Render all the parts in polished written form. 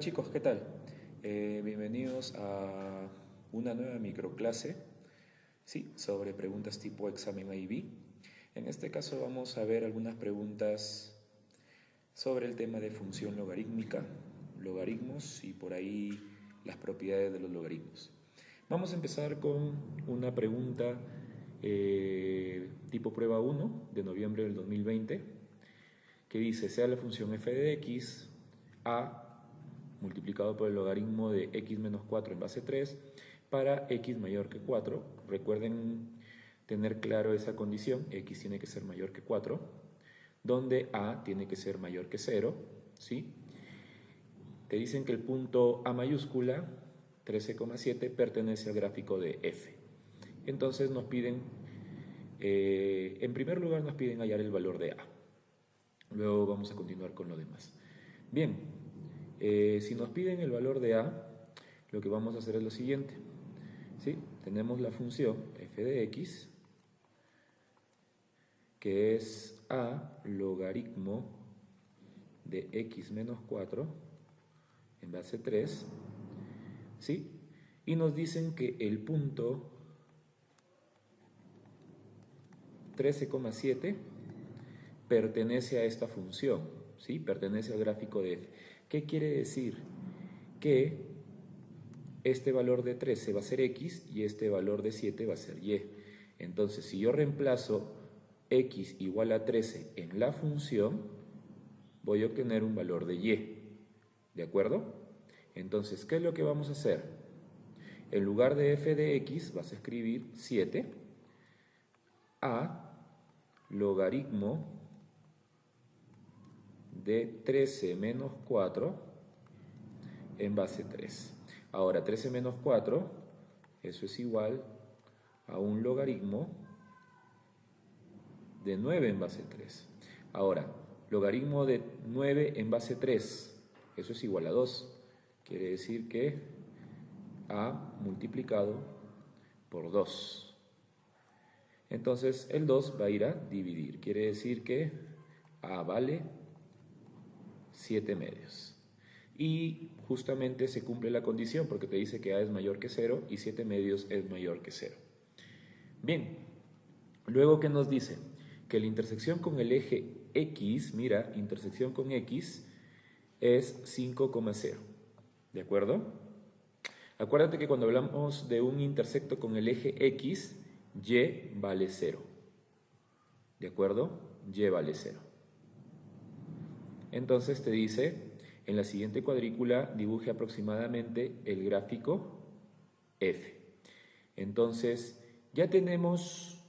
chicos? ¿Qué tal? Bienvenidos a una nueva microclase, sí, sobre preguntas tipo examen IB. En este caso vamos a ver algunas preguntas sobre el tema de función logarítmica, logaritmos y por ahí las propiedades de los logaritmos. Vamos a empezar con una pregunta tipo prueba 1 de noviembre del 2020 que dice, sea la función f de x a multiplicado por el logaritmo de x menos 4 en base 3 para x mayor que 4. Recuerden tener claro esa condición, x tiene que ser mayor que 4, donde a tiene que ser mayor que 0, ¿sí? Te dicen que el punto a mayúscula, 13,7, pertenece al gráfico de f. Entonces nos piden, en primer lugar nos piden hallar el valor de a. Luego vamos a continuar con lo demás. Bien, si nos piden el valor de a, lo que vamos a hacer es lo siguiente. ¿Sí? Tenemos la función f de x, que es a logaritmo de x menos 4 en base 3, ¿sí? Y nos dicen que el punto 13,7 pertenece a esta función, ¿sí? Pertenece al gráfico de f. ¿Qué quiere decir? Que este valor de 13 va a ser x y este valor de 7 va a ser y. Entonces, si yo reemplazo x igual a 13 en la función, voy a obtener un valor de y. ¿De acuerdo? Entonces, ¿qué es lo que vamos a hacer? En lugar de f de x vas a escribir 7 a logaritmo de 13 menos 4 en base 3. Ahora, 13 menos 4, eso es igual a un logaritmo de 9 en base 3. Ahora, logaritmo de 9 en base 3, eso es igual a 2. Quiere decir que a multiplicado por 2. Entonces, el 2 va a ir a dividir. Quiere decir que a vale 7 medios. Y justamente se cumple la condición porque te dice que a es mayor que 0 y 7 medios es mayor que 0. Bien, luego ¿qué nos dice? Que la intersección con el eje x, mira, intersección con x es 5,0. ¿De acuerdo? Acuérdate que cuando hablamos de un intersecto con el eje x, y vale 0. ¿De acuerdo? Y vale 0. Entonces te dice, en la siguiente cuadrícula dibuje aproximadamente el gráfico f. Entonces ya tenemos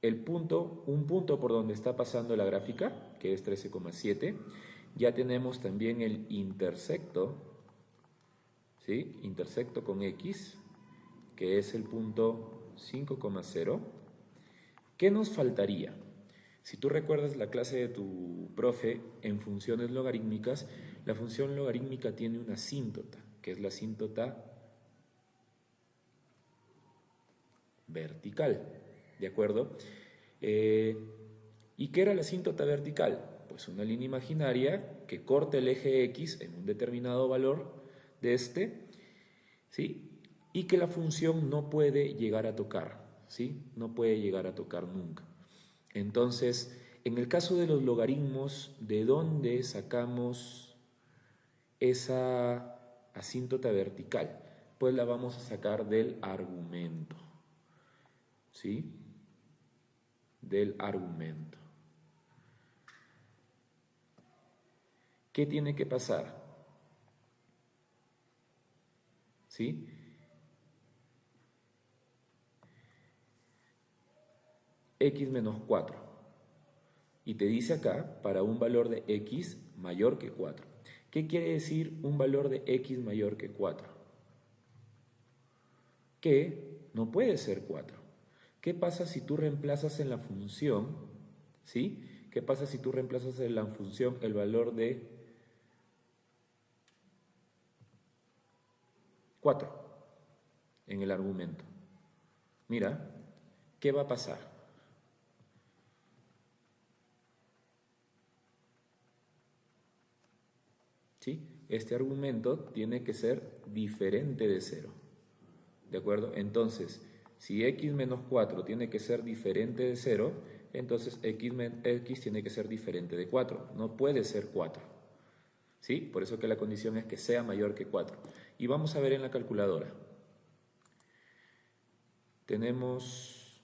un punto por donde está pasando la gráfica, que es 13,7. Ya tenemos también el intersecto, ¿sí? Intersecto con x, que es el punto 5,0. ¿Qué nos faltaría? Si tú recuerdas la clase de tu profe en funciones logarítmicas, la función logarítmica tiene una asíntota, que es la asíntota vertical, ¿de acuerdo? ¿Y qué era la asíntota vertical? Pues una línea imaginaria que corta el eje x en un determinado valor de este, ¿sí? Y que la función no puede llegar a tocar, ¿sí? No puede llegar a tocar nunca. Entonces, en el caso de los logaritmos, ¿de dónde sacamos esa asíntota vertical? Pues la vamos a sacar del argumento, ¿sí? Del argumento. ¿Qué tiene que pasar? ¿Sí? X menos 4. Y te dice acá, para un valor de x mayor que 4. ¿Qué quiere decir un valor de x mayor que 4? Que no puede ser 4. ¿Qué pasa si tú reemplazas en la función, ¿sí? ¿Qué pasa si tú reemplazas en la función el valor de 4 en el argumento? Mira, ¿qué va a pasar? ¿Sí? este argumento tiene que ser diferente de 0. ¿De acuerdo? Entonces, si x menos 4 tiene que ser diferente de 0, entonces x tiene que ser diferente de 4. No puede ser 4. ¿Sí? Por eso que la condición es que sea mayor que 4. Y vamos a ver en la calculadora. Tenemos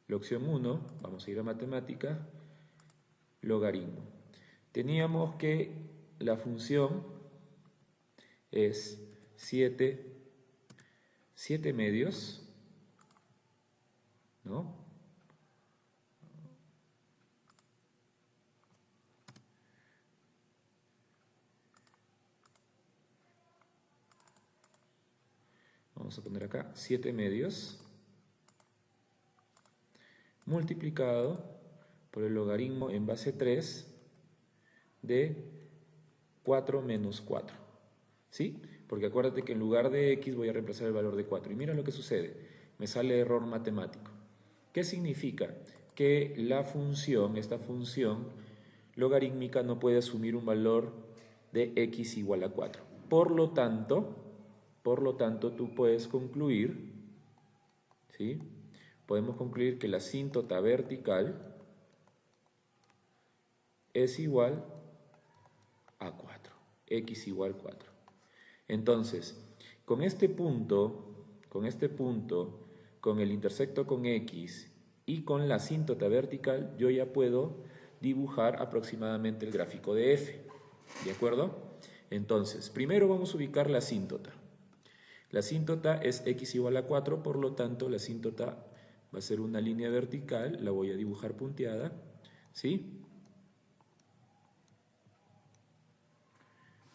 la opción 1, vamos a ir a matemática, logaritmo. Teníamos que la función es 7 medios, ¿no? Vamos a poner acá 7 medios multiplicado por el logaritmo en base 3 de 4 menos 4. ¿Sí? Porque acuérdate que en lugar de x voy a reemplazar el valor de 4. Y mira lo que sucede. Me sale error matemático. ¿Qué significa? Que la función, esta función logarítmica no puede asumir un valor de x igual a 4. Por lo tanto, tú puedes concluir, ¿sí? Podemos concluir que la asíntota vertical es igual a 4, x igual 4. Entonces, con este punto, con el intersecto con x y con la asíntota vertical, yo ya puedo dibujar aproximadamente el gráfico de f. ¿De acuerdo? Entonces, primero vamos a ubicar la asíntota. La asíntota es x igual a 4, por lo tanto, la asíntota va a ser una línea vertical, la voy a dibujar punteada, ¿sí?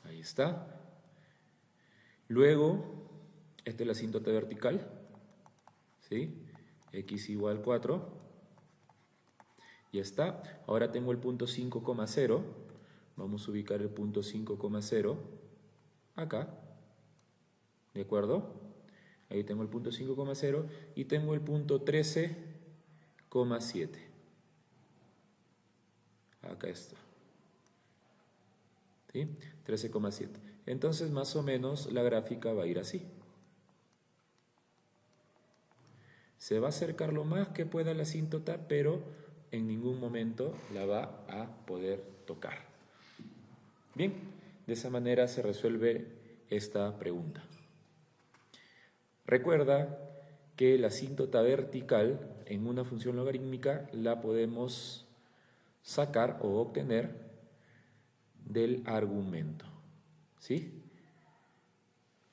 Ahí está. Luego, esta es la asíntota vertical, ¿sí? X igual 4. Ya está. Ahora tengo el punto 5,0. Vamos a ubicar el punto 5,0 acá. ¿De acuerdo? Ahí tengo el punto 5,0 y tengo el punto 13,7. Acá está. ¿Sí? 13,7. Entonces, más o menos, la gráfica va a ir así. Se va a acercar lo más que pueda a la asíntota, pero en ningún momento la va a poder tocar. Bien, de esa manera se resuelve esta pregunta. Recuerda que la asíntota vertical en una función logarítmica la podemos sacar o obtener del argumento. ¿Sí?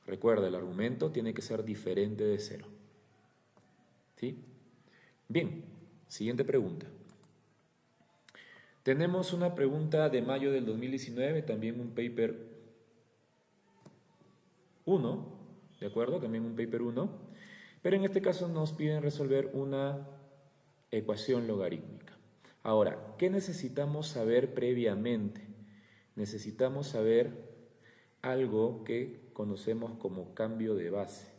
Recuerda, el argumento tiene que ser diferente de 0. ¿Sí? Bien, siguiente pregunta. Tenemos una pregunta de mayo del 2019, también un paper 1, ¿de acuerdo? También un paper 1, pero en este caso nos piden resolver una ecuación logarítmica. Ahora, ¿qué necesitamos saber previamente? Necesitamos saber algo que conocemos como cambio de base.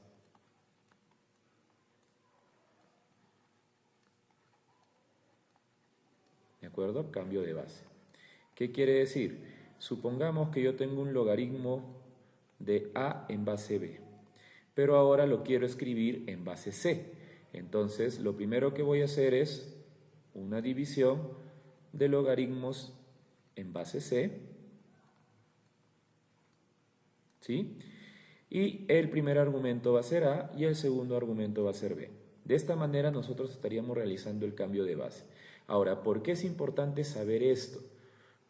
¿De acuerdo? Cambio de base. ¿Qué quiere decir? Supongamos que yo tengo un logaritmo de a en base b, pero ahora lo quiero escribir en base c. Entonces, lo primero que voy a hacer es una división de logaritmos en base c, ¿sí? Y el primer argumento va a ser a y el segundo argumento va a ser b. De esta manera nosotros estaríamos realizando el cambio de base. Ahora, ¿por qué es importante saber esto?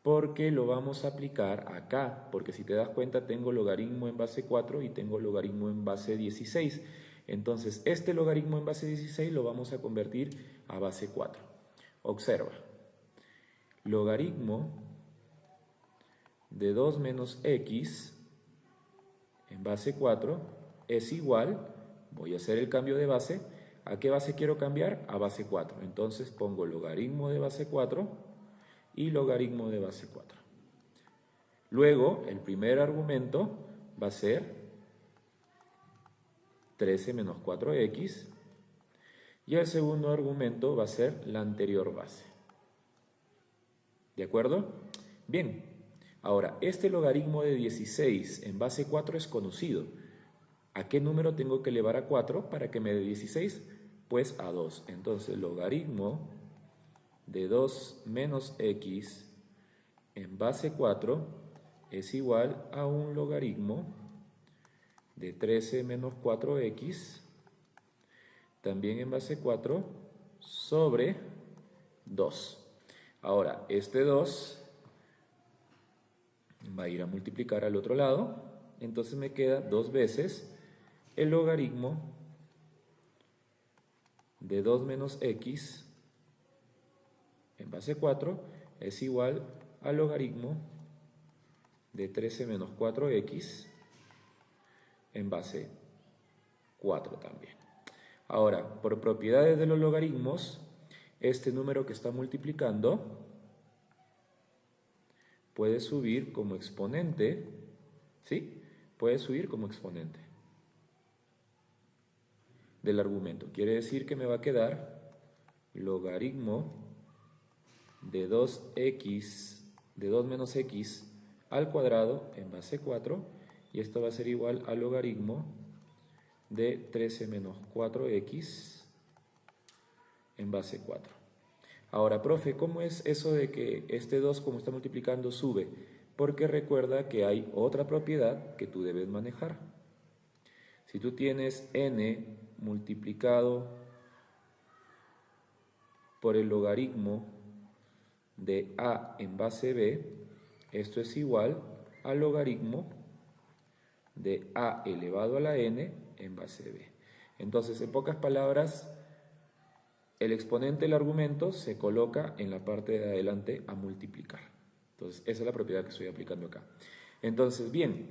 Porque lo vamos a aplicar acá, porque si te das cuenta tengo logaritmo en base 4 y tengo logaritmo en base 16. Entonces, este logaritmo en base 16 lo vamos a convertir a base 4. Observa, logaritmo de 2 menos x en base 4 es igual, voy a hacer el cambio de base, ¿a qué base quiero cambiar? A base 4. Entonces pongo logaritmo de base 4 y logaritmo de base 4. Luego, el primer argumento va a ser 13 menos 4x y el segundo argumento va a ser la anterior base. ¿De acuerdo? Bien, Ahora, este logaritmo de 16 en base 4 es conocido. ¿A qué número tengo que elevar a 4 para que me dé 16? Pues a 2. Entonces, logaritmo de 2 menos x en base 4 es igual a un logaritmo de 13 menos 4x, también en base 4, sobre 2. Ahora, este 2 va a ir a multiplicar al otro lado, entonces me queda 2 veces el logaritmo de 2 menos x en base 4 es igual al logaritmo de 13 menos 4x en base 4 también. Ahora, por propiedades de los logaritmos, este número que está multiplicando puede subir como exponente, ¿sí? Puede subir como exponente del argumento. Quiere decir que me va a quedar logaritmo de 2x, de 2 menos x al cuadrado en base 4, y esto va a ser igual al logaritmo de 13 menos 4x en base 4. Ahora, profe, ¿cómo es eso de que este 2, como está multiplicando, sube? Porque recuerda que hay otra propiedad que tú debes manejar. Si tú tienes n multiplicado por el logaritmo de a en base b, esto es igual al logaritmo de a elevado a la n en base b. Entonces, en pocas palabras, el exponente del argumento se coloca en la parte de adelante a multiplicar. Entonces, esa es la propiedad que estoy aplicando acá. Entonces, bien,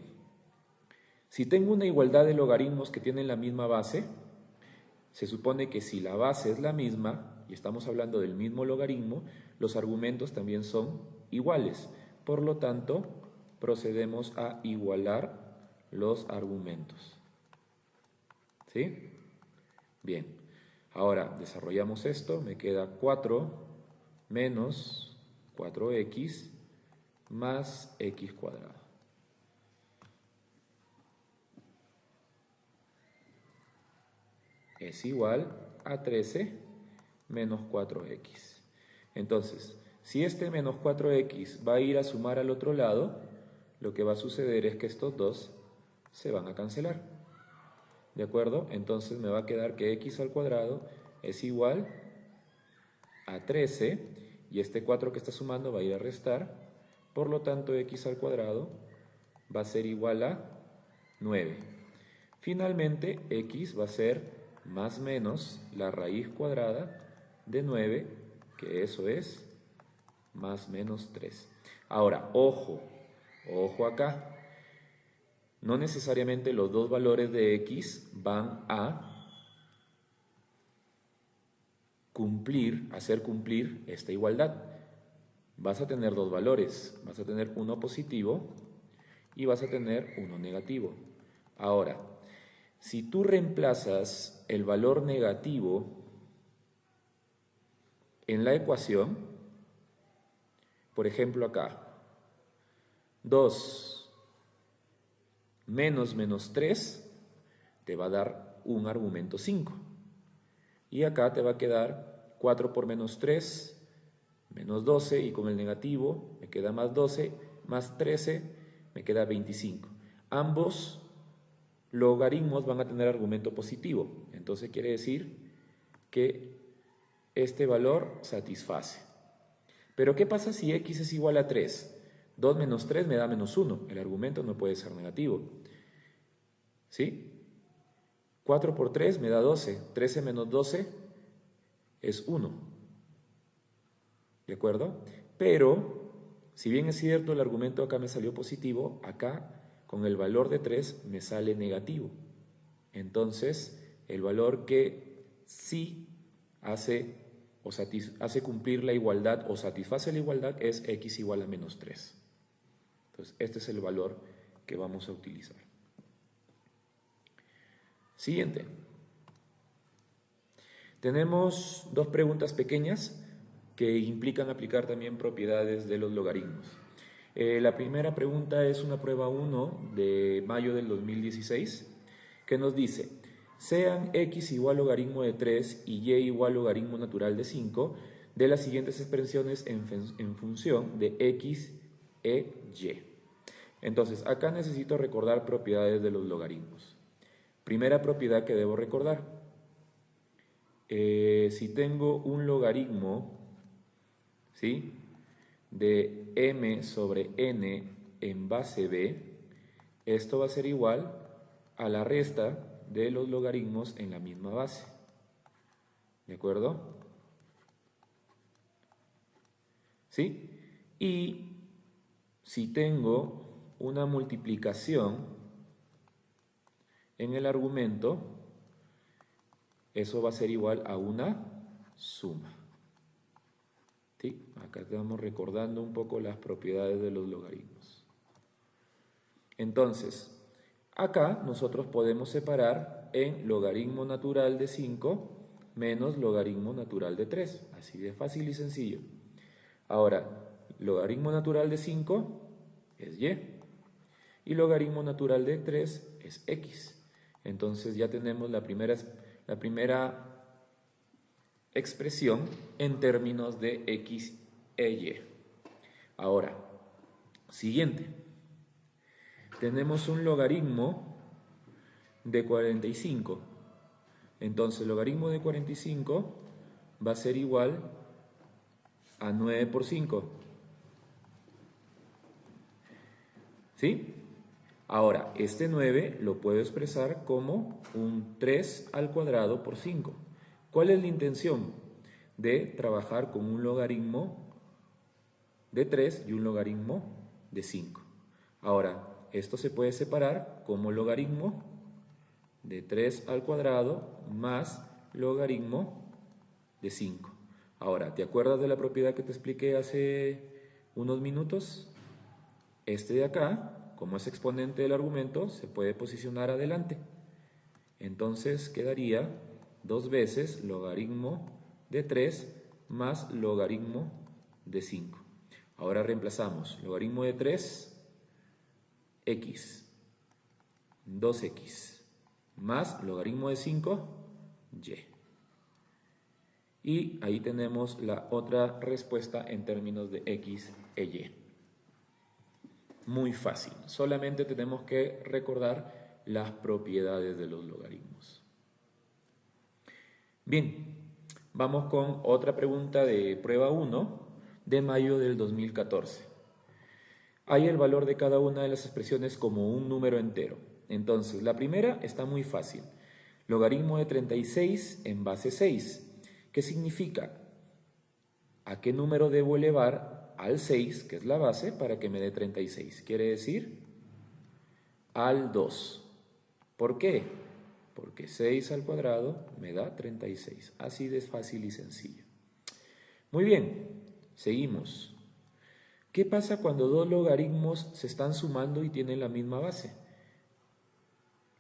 si tengo una igualdad de logaritmos que tienen la misma base, se supone que si la base es la misma, y estamos hablando del mismo logaritmo, los argumentos también son iguales. Por lo tanto, procedemos a igualar los argumentos. ¿Sí? Bien. Ahora desarrollamos esto, me queda 4 menos 4x más x cuadrado. Es igual a 13 menos 4x. Entonces, si este menos 4x va a ir a sumar al otro lado, lo que va a suceder es que estos dos se van a cancelar. ¿De acuerdo? Entonces me va a quedar que x al cuadrado es igual a 13 y este 4 que está sumando va a ir a restar. Por lo tanto, x al cuadrado va a ser igual a 9. Finalmente, x va a ser más menos la raíz cuadrada de 9, que eso es más menos 3. Ahora, ojo acá. No necesariamente los dos valores de x van a hacer cumplir esta igualdad. Vas a tener dos valores, vas a tener uno positivo y vas a tener uno negativo. Ahora, si tú reemplazas el valor negativo en la ecuación, por ejemplo acá, 2 menos 3 te va a dar un argumento 5. Y acá te va a quedar 4 por menos 3, menos 12, y con el negativo me queda más 12, más 13, me queda 25. Ambos logaritmos van a tener argumento positivo, entonces quiere decir que este valor satisface. Pero ¿qué pasa si x es igual a 3? 2 menos 3 me da menos 1, el argumento no puede ser negativo. ¿Sí? 4 por 3 me da 12, 13 menos 12 es 1. ¿De acuerdo? Pero, si bien es cierto el argumento acá me salió positivo, acá con el valor de 3 me sale negativo. Entonces, el valor que sí hace cumplir la igualdad o satisface la igualdad es x igual a menos 3. Entonces, este es el valor que vamos a utilizar. Siguiente. Tenemos dos preguntas pequeñas que implican aplicar también propiedades de los logaritmos. La primera pregunta es una prueba 1 de mayo del 2016 que nos dice, sean x igual logaritmo de 3 y y igual logaritmo natural de 5 de las siguientes expresiones en función de x e y. Entonces, acá necesito recordar propiedades de los logaritmos. Primera propiedad que debo recordar. Si tengo un logaritmo, ¿sí?, de m sobre n en base b, esto va a ser igual a la resta de los logaritmos en la misma base. ¿De acuerdo? ¿Sí? Y si tengo una multiplicación en el argumento, eso va a ser igual a una suma. ¿Sí? Acá estamos recordando un poco las propiedades de los logaritmos. Entonces, acá nosotros podemos separar en logaritmo natural de 5 menos logaritmo natural de 3. Así de fácil y sencillo. Ahora, logaritmo natural de 5 es y y logaritmo natural de 3 es x. Entonces ya tenemos la primera expresión en términos de x e y. Ahora, siguiente. Tenemos un logaritmo de 45. Entonces, el logaritmo de 45 va a ser igual a 9 por 5. ¿Sí? Ahora, este 9 lo puedo expresar como un 3 al cuadrado por 5. ¿Cuál es la intención? De trabajar con un logaritmo de 3 y un logaritmo de 5. Ahora, esto se puede separar como logaritmo de 3 al cuadrado más logaritmo de 5. Ahora, ¿te acuerdas de la propiedad que te expliqué hace unos minutos? Este de acá, como es exponente del argumento, se puede posicionar adelante. Entonces quedaría 2 veces logaritmo de 3 más logaritmo de 5. Ahora reemplazamos logaritmo de 3, x, 2x, más logaritmo de 5, y. Y ahí tenemos la otra respuesta en términos de x e y. Muy fácil, solamente tenemos que recordar las propiedades de los logaritmos. Bien, vamos con otra pregunta de prueba 1 de mayo del 2014. Hay el valor de cada una de las expresiones como un número entero. Entonces, la primera está muy fácil. Logaritmo de 36 en base 6. ¿Qué significa? ¿A qué número debo elevar al 6, que es la base, para que me dé 36? Quiere decir al 2. ¿Por qué? Porque 6 al cuadrado me da 36. Así de fácil y sencillo. Muy bien, seguimos. ¿Qué pasa cuando dos logaritmos se están sumando y tienen la misma base?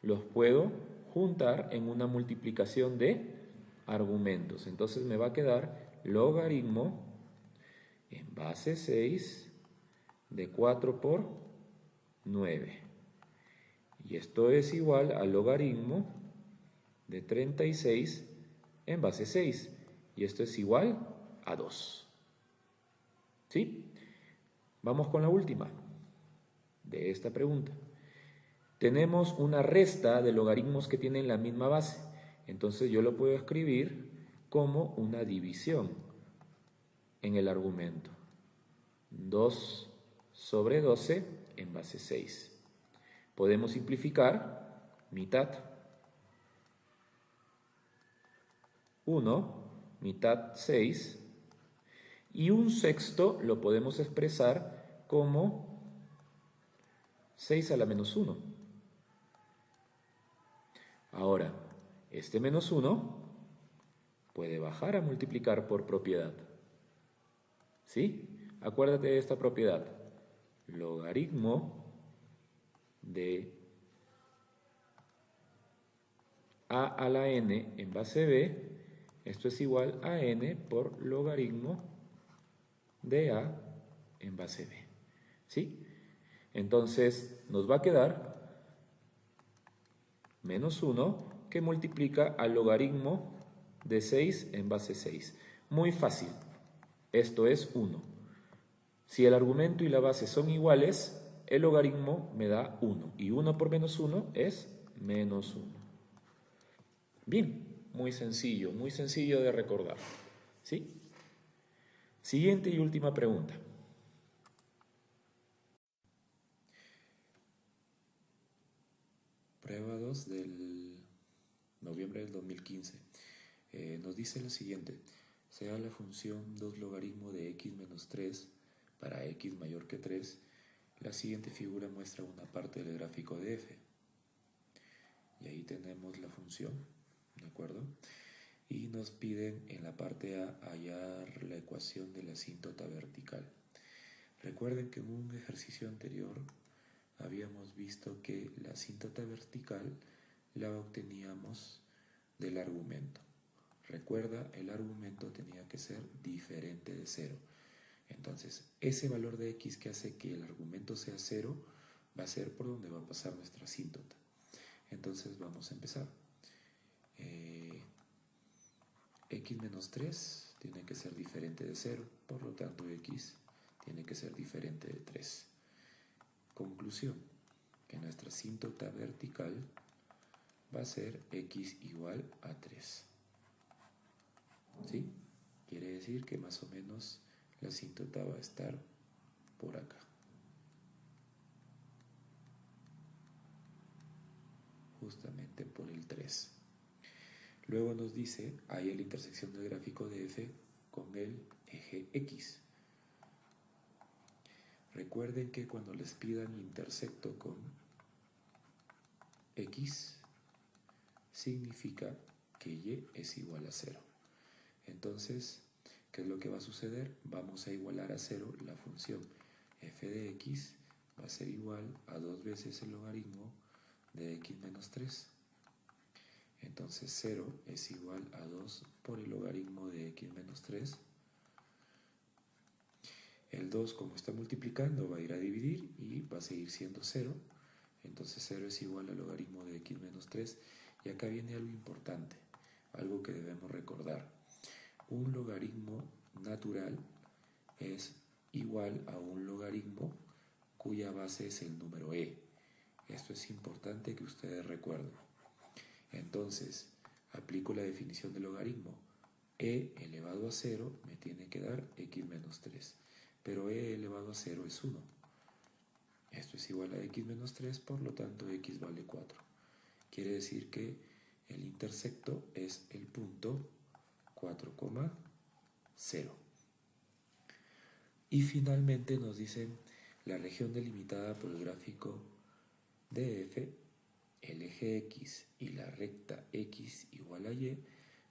Los puedo juntar en una multiplicación de argumentos. Entonces me va a quedar logaritmo en base 6 de 4 por 9. Y esto es igual al logaritmo de 36 en base 6. Y esto es igual a 2. ¿Sí? Vamos con la última de esta pregunta. Tenemos una resta de logaritmos que tienen la misma base. Entonces yo lo puedo escribir como una división en el argumento. 2 sobre 12 en base 6. Podemos simplificar mitad. 1, mitad 6. Y un sexto lo podemos expresar como 6 a la menos 1. Ahora, este menos 1 puede bajar a multiplicar por propiedad. ¿Sí? Acuérdate de esta propiedad. Logaritmo de a a la n en base b, esto es igual a n por logaritmo de a en base b. ¿Sí? Entonces nos va a quedar menos 1 que multiplica al logaritmo de 6 en base 6. Muy fácil. Esto es 1. Si el argumento y la base son iguales, el logaritmo me da 1. Y 1 por menos 1 es menos 1. Bien, muy sencillo de recordar. ¿Sí? Siguiente y última pregunta. Prueba 2 del noviembre del 2015. Nos dice lo siguiente. Sea la función 2 logaritmo de x menos 3 para x mayor que 3. La siguiente figura muestra una parte del gráfico de f. Y ahí tenemos la función, ¿de acuerdo? Y nos piden en la parte A hallar la ecuación de la asíntota vertical. Recuerden que en un ejercicio anterior habíamos visto que la asíntota vertical la obteníamos del argumento. Recuerda, el argumento tenía que ser diferente de 0. Entonces, ese valor de x que hace que el argumento sea 0 va a ser por donde va a pasar nuestra asíntota. Entonces vamos a empezar. X menos 3 tiene que ser diferente de 0, por lo tanto x tiene que ser diferente de 3. Conclusión, que nuestra asíntota vertical va a ser x igual a 3. ¿Sí? Quiere decir que más o menos la asíntota va a estar por acá. Justamente por el 3. Luego nos dice, hay la intersección del gráfico de f con el eje x. Recuerden que cuando les pidan intersecto con x, significa que y es igual a 0. Entonces, ¿qué es lo que va a suceder? Vamos a igualar a 0 la función f de x, va a ser igual a 2 veces el logaritmo de x menos 3. Entonces 0 es igual a 2 por el logaritmo de x menos 3. El 2, como está multiplicando, va a ir a dividir y va a seguir siendo 0. Entonces 0 es igual al logaritmo de x menos 3. Y acá viene algo importante, algo que debemos recordar. Un logaritmo natural es igual a un logaritmo cuya base es el número e. Esto es importante que ustedes recuerden. Entonces, aplico la definición del logaritmo. E elevado a 0 me tiene que dar x menos 3. Pero e elevado a 0 es 1. Esto es igual a x menos 3, por lo tanto x vale 4. Quiere decir que el intersecto es el punto 4,0. Y finalmente nos dicen la región delimitada por el gráfico de f, el eje x y la recta x igual a y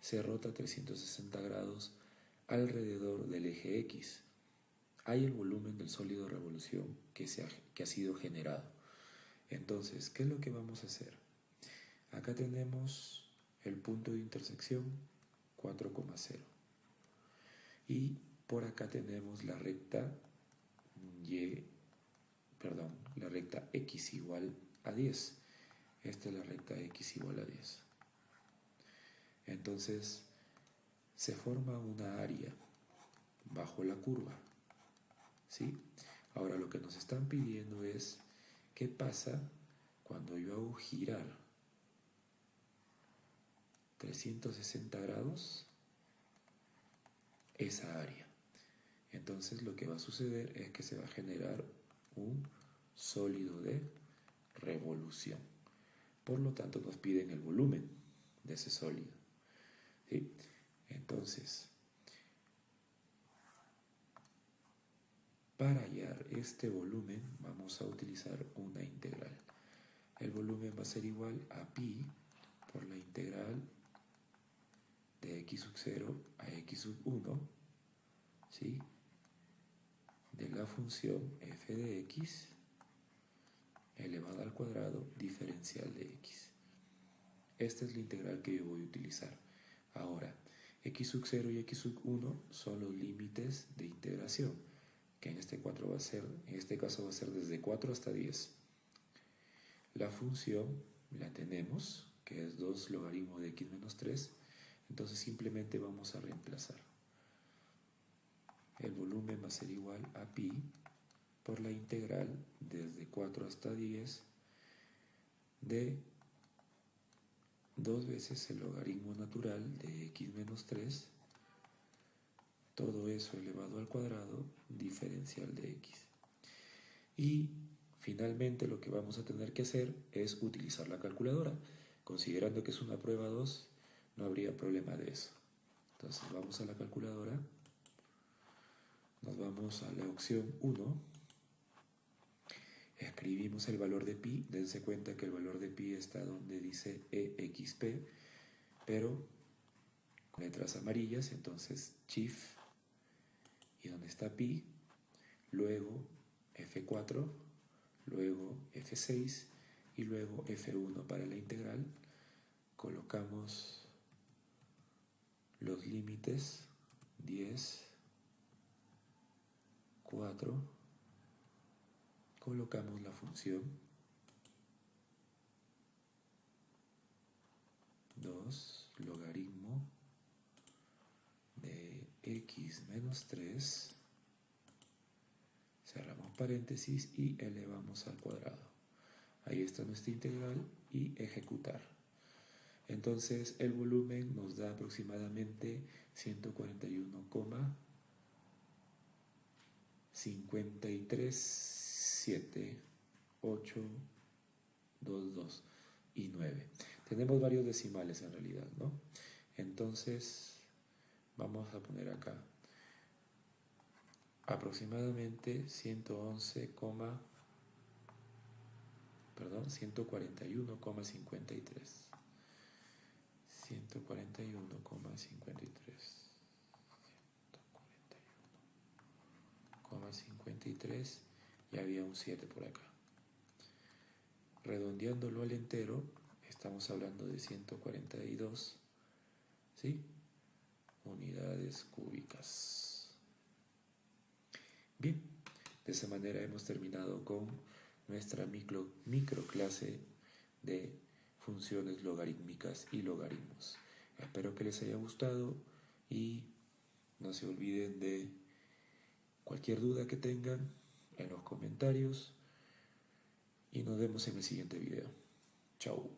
se rota 360 grados alrededor del eje x. Hay el volumen del sólido de revolución que ha sido generado. Entonces, ¿qué es lo que vamos a hacer? Acá tenemos el punto de intersección 4,0 y por acá tenemos la recta la recta x igual a 10. Esta es la recta x igual a 10. Entonces se forma una área bajo la curva, ¿sí? Ahora lo que nos están pidiendo es qué pasa cuando yo hago girar 360 grados esa área. Entonces lo que va a suceder es que se va a generar un sólido de revolución. Por lo tanto nos piden el volumen de ese sólido, ¿sí? Entonces, para hallar este volumen vamos a utilizar una integral. El volumen va a ser igual a pi por la integral de x sub 0 a x sub 1, ¿sí? De la función f de x elevado al cuadrado diferencial de x. Esta es la integral que yo voy a utilizar. Ahora, x sub 0 y x sub 1 son los límites de integración. que en este caso va a ser desde 4 hasta 10. La función la tenemos, que es 2 logaritmo de x menos 3, entonces simplemente vamos a reemplazar. El volumen va a ser igual a pi por la integral desde 4 hasta 10 de 2 veces el logaritmo natural de x menos 3, todo eso elevado al cuadrado, diferencial de x. Y finalmente lo que vamos a tener que hacer es utilizar la calculadora. Considerando que es una prueba 2, no habría problema de eso. Entonces vamos a la calculadora, nos vamos a la opción 1, escribimos el valor de pi, dense cuenta que el valor de pi está donde dice exp, pero con letras amarillas, entonces Shift, y donde está pi, luego F4, luego F6 y luego F1 para la integral. Colocamos los límites 10, 4, colocamos la función 2 logaritmo de x menos 3, cerramos paréntesis y elevamos al cuadrado. Ahí está nuestra integral y ejecutar. Entonces el volumen nos da aproximadamente 141,537822 y 9. Tenemos varios decimales en realidad, ¿no? Entonces vamos a poner acá aproximadamente 141,53. 141,53 y había un 7 por acá. Redondeándolo al entero, estamos hablando de 142, ¿sí? Unidades cúbicas. Bien, de esa manera hemos terminado con nuestra micro clase de funciones logarítmicas y logaritmos. Espero que les haya gustado y no se olviden de cualquier duda que tengan en los comentarios y nos vemos en el siguiente video. Chao.